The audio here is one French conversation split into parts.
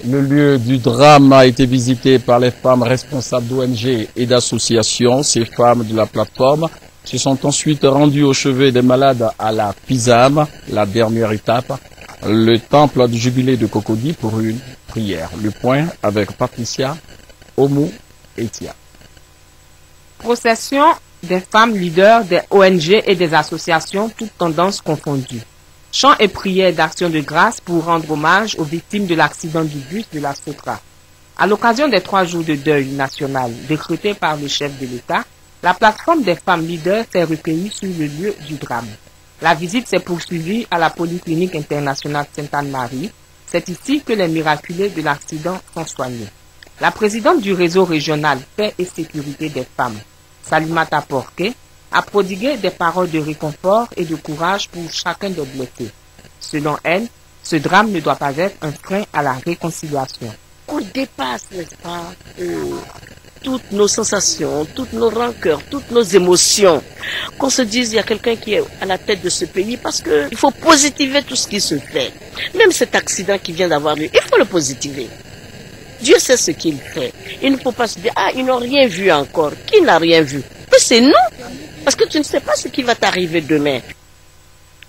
Le lieu du drame a été visité par les femmes responsables d'ONG et d'associations. Ces femmes de la plateforme se sont ensuite rendues au chevet des malades à la Pisam, la dernière étape, le temple du jubilé de Cocody pour une prière. Le point avec Patricia Oumou Etia. Procession des femmes leaders des ONG et des associations, toutes tendances confondues. Chants et prières d'action de grâce pour rendre hommage aux victimes de l'accident du bus de la Sotra. À l'occasion des 3 jours de deuil national décrétés par le chef de l'État, la plateforme des femmes leaders s'est recueillie sur le lieu du drame. La visite s'est poursuivie à la Polyclinique internationale Sainte-Anne-Marie. C'est ici que les miraculés de l'accident sont soignés. La présidente du réseau régional Paix et Sécurité des femmes, Salimata Porquet, a prodigué des paroles de réconfort et de courage pour chacun des blessés. Selon elle, ce drame ne doit pas être un frein à la réconciliation. On dépasse, n'est-ce pas, toutes nos sensations, toutes nos rancœurs, toutes nos émotions. Qu'on se dise, il y a quelqu'un qui est à la tête de ce pays parce qu'il faut positiver tout ce qui se fait. Même cet accident qui vient d'avoir lieu, il faut le positiver. Dieu sait ce qu'il fait. Il ne faut pas se dire, ils n'ont rien vu encore. Qui n'a rien vu? Mais c'est nous. Parce que tu ne sais pas ce qui va t'arriver demain.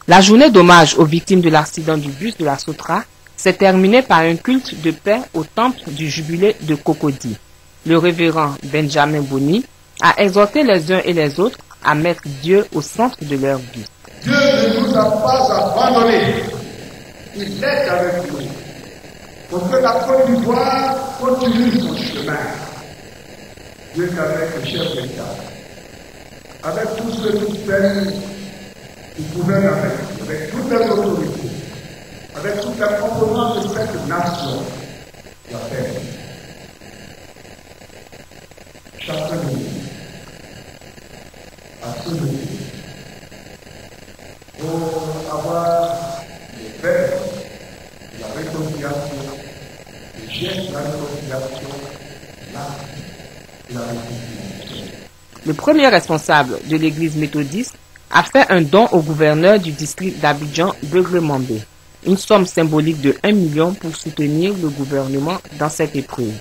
La journée d'hommage aux victimes de l'accident du bus de la Sotra s'est terminée par un culte de paix au temple du jubilé de Cocody. Le révérend Benjamin Boni a exhorté les uns et les autres à mettre Dieu au centre de leur vie. Dieu ne nous a pas abandonnés. Il est avec nous. Pour que la Côte d'Ivoire continue son chemin. Dieu est avec le chef d'État. Avec tous ceux qui peinent, qui gouvernent avec toutes les autorités, avec tout les composants de cette nation, la paix. Chacun de nous, à ce niveau, pour avoir le paix, la réconciliation, le geste de la réconciliation, la réconciliation. Le premier responsable de l'église méthodiste a fait un don au gouverneur du district d'Abidjan, Begré-Mambé, une somme symbolique de 1 million pour soutenir le gouvernement dans cette épreuve.